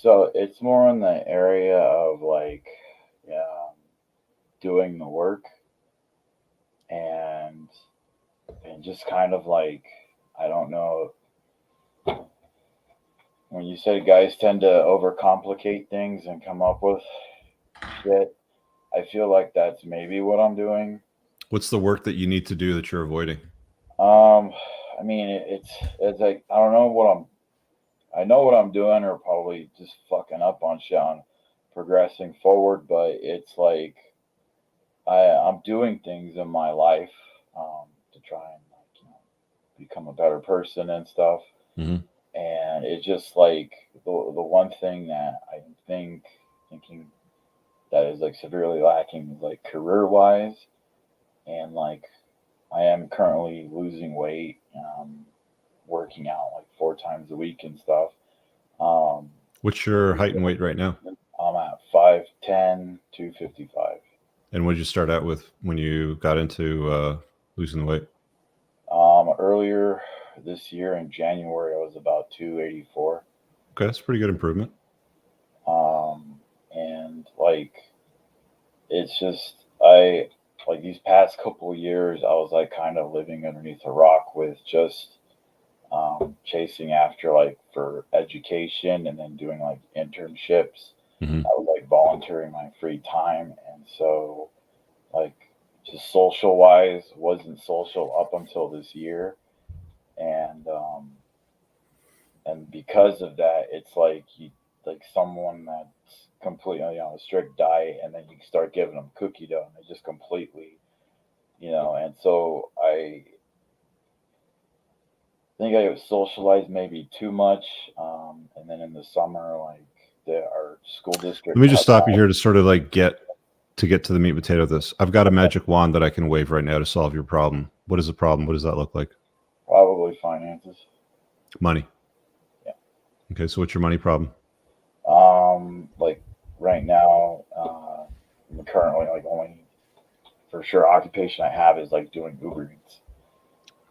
So it's more in the area of like, yeah, doing the work and just kind of like, I don't know, when you say guys tend to overcomplicate things and come up with shit, I feel like that's maybe what I'm doing. What's the work that you need to do that you're avoiding? Um, I mean, it's like I don't know what I know what I'm doing, or probably just fucking up on shit on progressing forward. But it's like I'm doing things in my life to try and like become a better person and stuff. Hmm. And it's just like the one thing that I thinking that is like severely lacking is like career wise, and like I am currently losing weight, working out like 4 times a week and stuff. Um, What's your height and weight right now? I'm at 5'10", 255. And what did you start out with when you got into losing the weight? Earlier this year in January, I was about 284. Okay, that's a pretty good improvement. And like, it's just, I, like these past couple of years, I was like kind of living underneath a rock with just chasing after like for education and then doing like internships. Hmm. I was like volunteering my free time, and so like just social wise wasn't social up until this year, and because of that, it's like you like someone that's completely on a strict diet, and then you start giving them cookie dough, and they just completely, and so I think I was socialized maybe too much, and then in the summer, like our school Let district me just cut stop you back. here to sort of like get to the meat and potato of this. I've got a magic wand that I can wave right now to solve your problem. What is the problem? What does that look like? Probably finances. Money. Yeah. Okay, so what's your money problem? Like right now, I'm currently like only for sure occupation I have is like doing Uber Eats.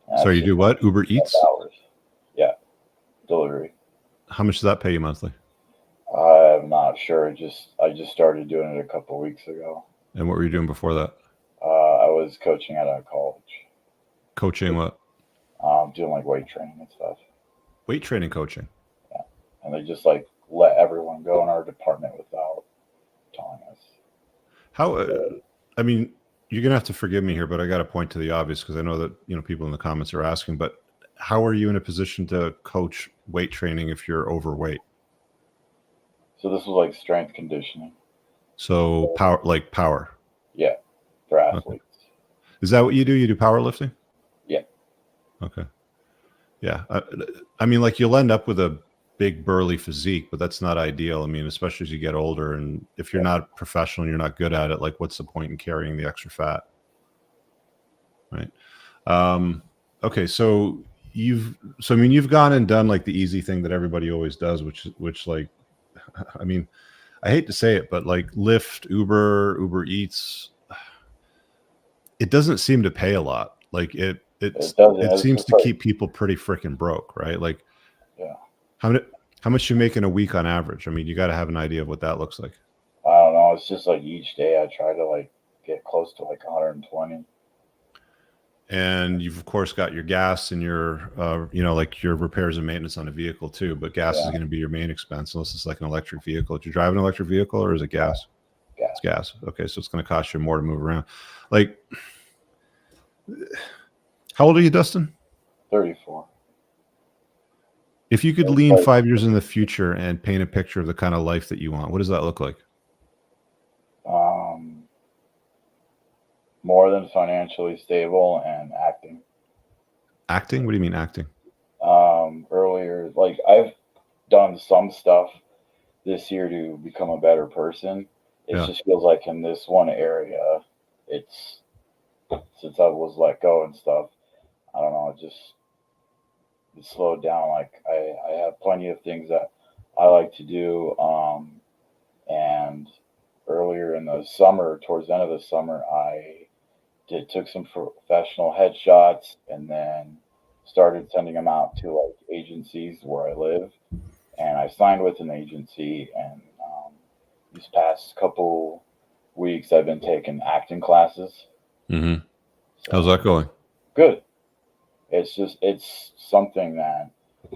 And So that's you just do what? Uber 12 Eats? hours. Yeah, delivery. How much does that pay you monthly? I'm not sure. I just started doing it a couple weeks ago. And what were you doing before that? I was coaching at a college, Coaching what? doing like weight training and stuff. Weight training coaching. Yeah, and they just like let everyone go in our department without telling us. How So, I mean, you're going to have to forgive me here, but I got to point to the obvious because I know that, people in the comments are asking, but how are you in a position to coach weight training if you're overweight? so this was like strength conditioning. So power, like power. Yeah, for Okay. athletes. Is that what you do? You do powerlifting? Yeah. Okay. Yeah. I mean, like you'll end up with a big burly physique, but that's not ideal. I mean, especially as you get older, and if you're Yeah. not professional and you're not good at it, like what's the point in carrying the extra fat? Right. Um, okay. So I mean, you've gone and done like the easy thing that everybody always does, which like, I mean, I hate to say it, but like Lyft, Uber Eats, it doesn't seem to pay a lot. Like It doesn't. it It's seems just to like keep people pretty freaking broke, right? Like yeah. how many, how much you make in a week on average? I mean, you got to have an idea of what that looks like. I don't know. It's just like each day I try to like get close to like 120. And you've of course got your gas and your like your repairs and maintenance on a vehicle too, but gas is Yeah. going to be your main expense unless it's like an electric vehicle. Do you drive an electric vehicle or is it No. gas? It's Gas. gas. Okay, so it's going to cost you more to move around. Like, how old are you, Dustin? 34. If you could It's lean like 5 years in the future and paint a picture of the kind of life that you want, what does that look like? um, more than financially stable and acting. Acting? What do you mean acting? Earlier, like I've done some stuff this year to become a better person. It Yeah. just feels like in this one area, it's since I was let go and stuff. I don't know. It slowed down. Like I have plenty of things that I like to do. And earlier in the summer, towards the end of the summer, I took some professional headshots and then started sending them out to like agencies where I live. and I signed with an agency. And these past couple weeks, I've been taking acting classes. Mm-hmm. How's So that going? good. It's something that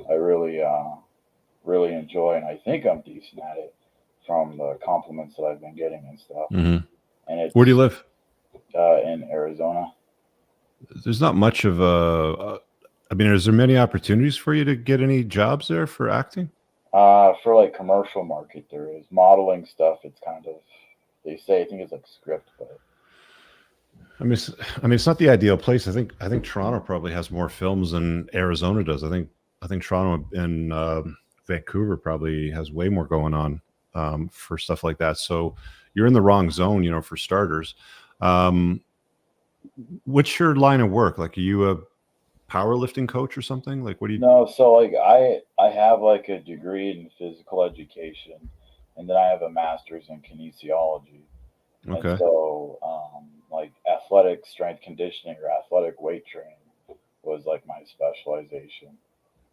I really enjoy, and I think I'm decent at it from the compliments that I've been getting and stuff. Mm-hmm. And Where do you it's live? in Arizona. There's not much of a. I mean, is there many opportunities for you to get any jobs there for acting? For like commercial market, there is modeling stuff. It's kind of, they say, I think it's like script, but I mean, it's not the ideal place. I think Toronto probably has more films than Arizona does. I think Toronto and Vancouver probably has way more going on for stuff like that. So you're in the wrong zone, for starters. Um, what's your line of work? Like, are you a powerlifting coach or something? Like, what do you? no. So like I have like a degree in physical education, and then I have a master's in kinesiology. And Okay, so, like athletic strength conditioning or athletic weight training was like my specialization.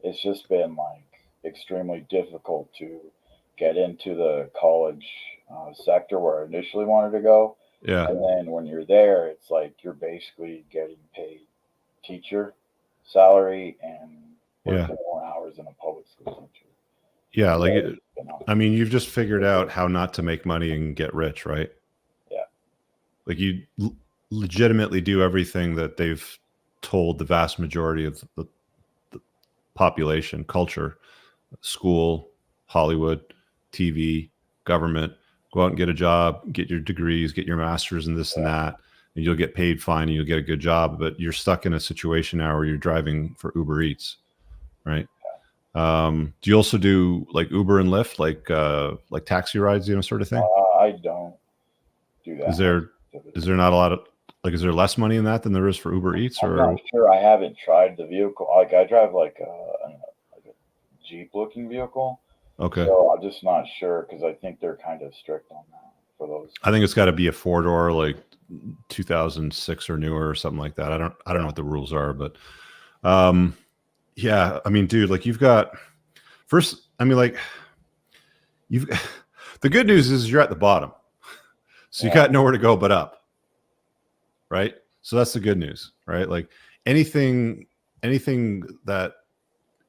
It's just been like extremely difficult to get into the college sector where I initially wanted to go. yeah, And then when you're there, it's like you're basically getting paid teacher salary and yeah, working more hours than a public school teacher. yeah. So Like, it's been I mean, you've just figured out how not to make money and get rich, right? yeah, Like, you legitimately do everything that they've told the vast majority of the population, culture, school, Hollywood, TV, government. Go out and get a job, get your degrees, get your masters and this and yeah, that, and you'll get paid fine and you'll get a good job. But you're stuck in a situation now where you're driving for Uber Eats, right? Do you also do like Uber and Lyft, like taxi rides, sort of thing? I don't do Is that much there is activity. there not a lot of like is there less money in that than there is for Uber Eats I'm not or sure. I haven't tried the vehicle. Like I drive like a Jeep looking vehicle, okay? so I'm just not sure because I think they're kind of strict on that for those. I think it's got to be a four door, like 2006 or newer or something like that. I don't know Yeah, what the rules are, but um, yeah. I mean, dude, like you've got first. I mean, like you've. The good news is you're at the bottom, so you yeah, got nowhere to go but up, right? So that's the good news, right? Like anything that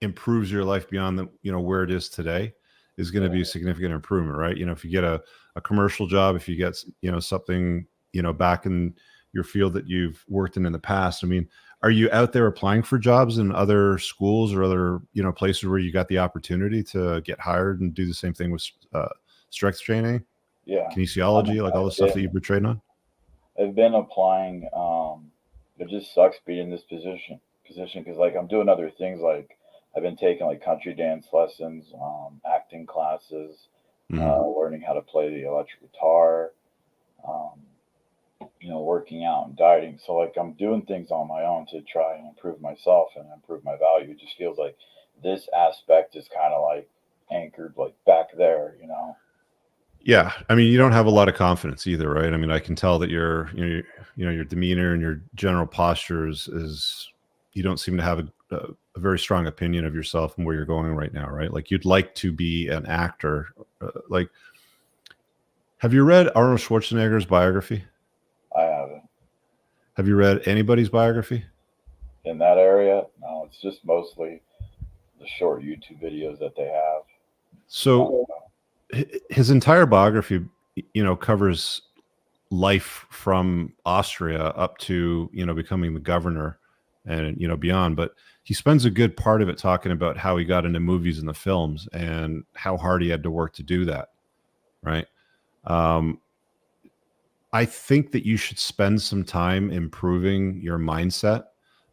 improves your life beyond the where it is today is going to be a yeah, significant improvement, right? If you get a commercial job, if you get something back in your field that you've worked in the past. I mean, are you out there applying for jobs in other schools or other places where you got the opportunity to get hired and do the same thing with strength training, yeah. kinesiology, like all the stuff that you've been trained on? I've been applying. It just sucks being in this position because like I'm doing other things. Like I've been taking like country dance lessons, acting classes, Hmm. learning how to play the electric guitar. Um, working out and dieting. So like I'm doing things on my own to try and improve myself and improve my value. It just feels like this aspect is kind of like anchored like back there. Yeah, I mean, you don't have a lot of confidence either, right? I mean, I can tell that your demeanor and your general posture is you don't seem to have a very strong opinion of yourself and where you're going right now, right? Like you'd like to be an actor. Like, have you read Arnold Schwarzenegger's biography? I haven't Have you read anybody's biography? in that area. No, it's just mostly the short YouTube videos that they have. So Uh, his entire biography, covers life from Austria up to becoming the governor and beyond. But he spends a good part of it talking about how he got into movies and the films and how hard he had to work to do that. Right. Um, I think that you should spend some time improving your mindset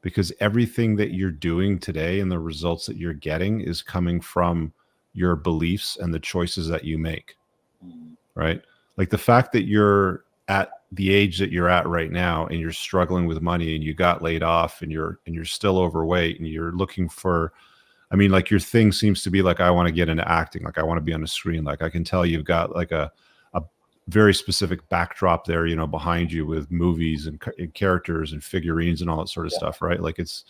because everything that you're doing today and the results that you're getting is coming from your beliefs and the choices that you make, mm, right? Like the fact that you're at the age that you're at right now and you're struggling with money and you got laid off and you're still overweight and you're looking for, I mean, like your thing seems to be like, I want to get into acting, like I want to be on the screen. Like I can tell you've got like a very specific backdrop there, behind you with movies and characters and figurines and all that sort of yeah, stuff, right? Like it's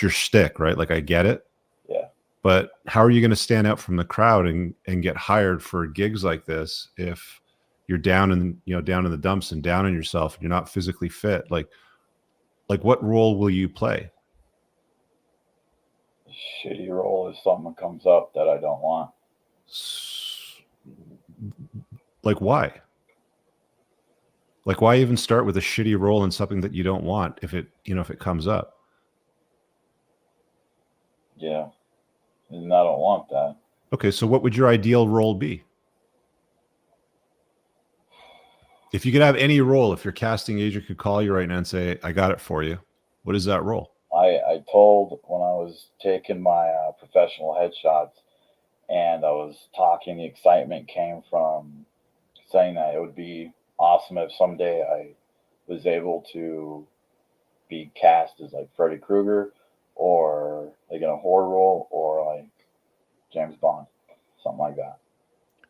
your shtick, right? Like I get it, yeah, But how are you going to stand out from the crowd and get hired for gigs like this if you're down in the dumps and down on yourself and you're not physically fit? Like what role will you play? Shitty role if something comes up that I don't want. Like why? Like why even start with a shitty role in something that you don't want if it comes up? Yeah. And I don't want that. Okay, so what would your ideal role be? If you could have any role, if your casting agent could call you right now and say, I got it for you, what is that role? I told when I was taking my professional headshots and I was talking, the excitement came from saying that it would be awesome if someday I was able to be cast as like Freddy Krueger or like in a horror role or like James Bond, something like that.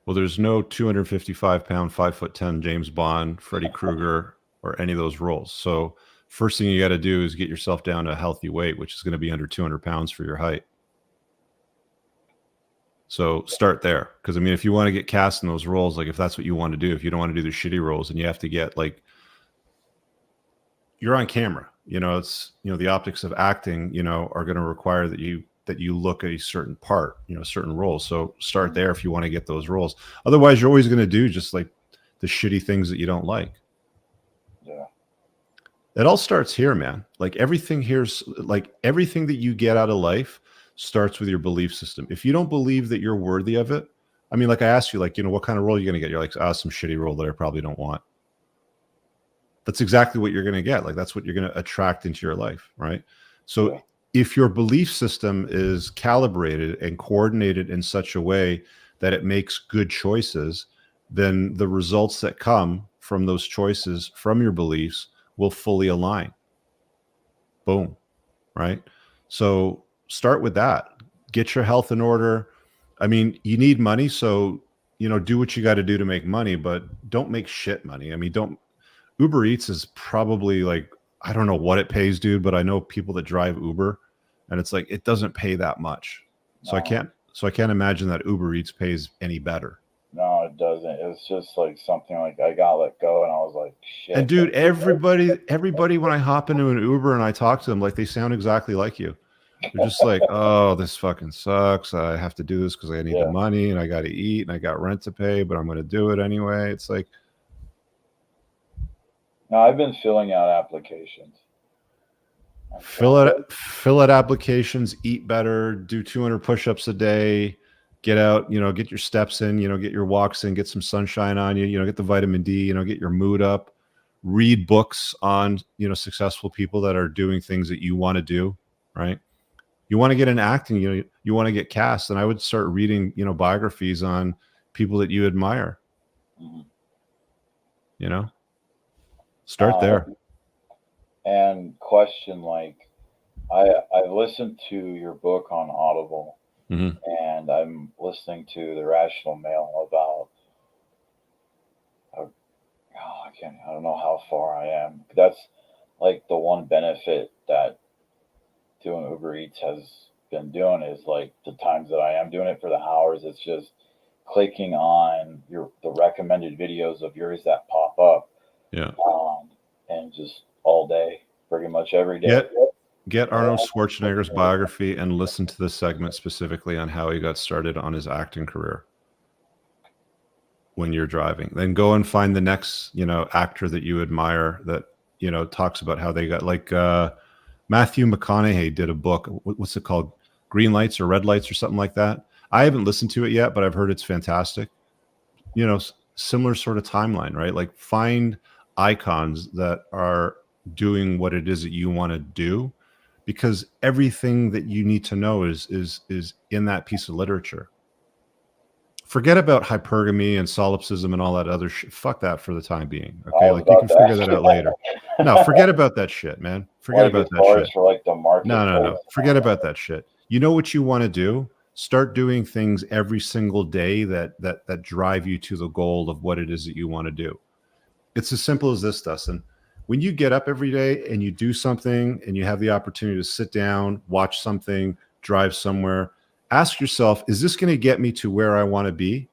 Well, there's no 255-pound, 5'10" James Bond, Freddy Krueger, or any of those roles. So first thing you got to do is get yourself down to a healthy weight, which is going to be under 200 pounds for your height. So start there. Because I mean, if you want to get cast in those roles, like if that's what you want to do, if you don't want to do the shitty roles, and you have to get like, you're on camera, it's, the optics of acting, are going to require that you look a certain part, certain roles. So start there if you want to get those roles. Otherwise, you're always going to do just like the shitty things that you don't like. Yeah. It all starts here, man. Like everything here's like everything that you get out of life starts with your belief system. If you don't believe that you're worthy of it, I mean, like I asked you, like, what kind of role are you going to get? You're like, some shitty role that I probably don't want. That's exactly what you're going to get. Like, that's what you're going to attract into your life. Right. So yeah. If your belief system is calibrated and coordinated in such a way that it makes good choices, then the results that come from those choices, from your beliefs, will fully align. Boom. Right. So start with that. Get your health in order. I mean, you need money. So, do what you got to do to make money, but don't make shit money. I mean, Uber Eats is probably like, I don't know what it pays, dude, but I know people that drive Uber and it's like, it doesn't pay that much. So no. I can't imagine that Uber Eats pays any better. No, it doesn't. It's just like something like I got let go and I was like, shit. And dude, everybody, when I hop into an Uber and I talk to them, like they sound exactly like you. They're just like, oh, this fucking sucks. I have to do this because I need the money and I got to eat and I got rent to pay, but I'm going to do it anyway. It's like, no, I've been filling out applications. Fill out applications, eat better, do 200 push-ups a day, get out, get your steps in, get your walks in, get some sunshine on you, get the vitamin D, get your mood up, read books on, successful people that are doing things that you want to do, right? You want to get in acting, you want to get cast. And I would start reading, biographies on people that you admire, start there. And question, like, I've listened to your book on Audible, and I'm listening to the Rational Male about, I don't know how far I am. That's like the one benefit that doing Uber Eats has been doing is like the times that I am doing it for the hours, it's just clicking on the recommended videos of yours that pop up. Yeah. And just all day, pretty much every day. Get Arnold Schwarzenegger's biography and listen to this segment specifically on how he got started on his acting career when you're driving. Then go and find the next, actor that you admire that, talks about how they got, like Matthew McConaughey did a book. What's it called? Green Lights or Red Lights or something like that. I haven't listened to it yet, but I've heard it's fantastic. Similar sort of timeline, right? Like find icons that are doing what it is that you want to do, because everything that you need to know is in that piece of literature. Forget about hypergamy and solipsism and all that other shit. Fuck that for the time being. Okay, like you can figure that out later. No, forget about that shit, man. Forget about that shit. For like the market. No. Forget about that shit. You know what you want to do? Start doing things every single day that drive you to the goal of what it is that you want to do. It's as simple as this, Dustin. When you get up every day and you do something and you have the opportunity to sit down, watch something, drive somewhere, ask yourself, is this going to get me to where I want to be?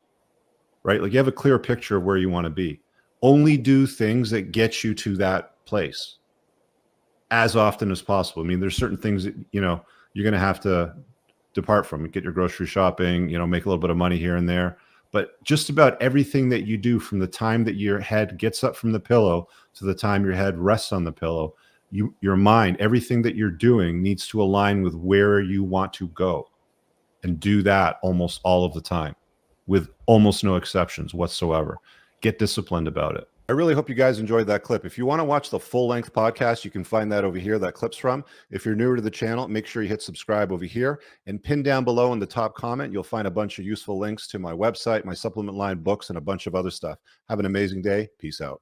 Right? Like you have a clear picture of where you want to be. Only do things that get you to that place as often as possible. I mean, there's certain things that, you know, you're going to have to depart from, get your grocery shopping, you know, make a little bit of money here and there. But just about everything that you do from the time that your head gets up from the pillow to the time your head rests on the pillow, your mind, everything that you're doing needs to align with where you want to go, and do that almost all of the time with almost no exceptions whatsoever. Get disciplined about it. I really hope you guys enjoyed that clip. If you want to watch the full-length podcast, you can find that over here, that clip's from. If you're newer to the channel, make sure you hit subscribe over here, and pin down below in the top comment, you'll find a bunch of useful links to my website, my supplement line, books, and a bunch of other stuff. Have an amazing day. Peace out.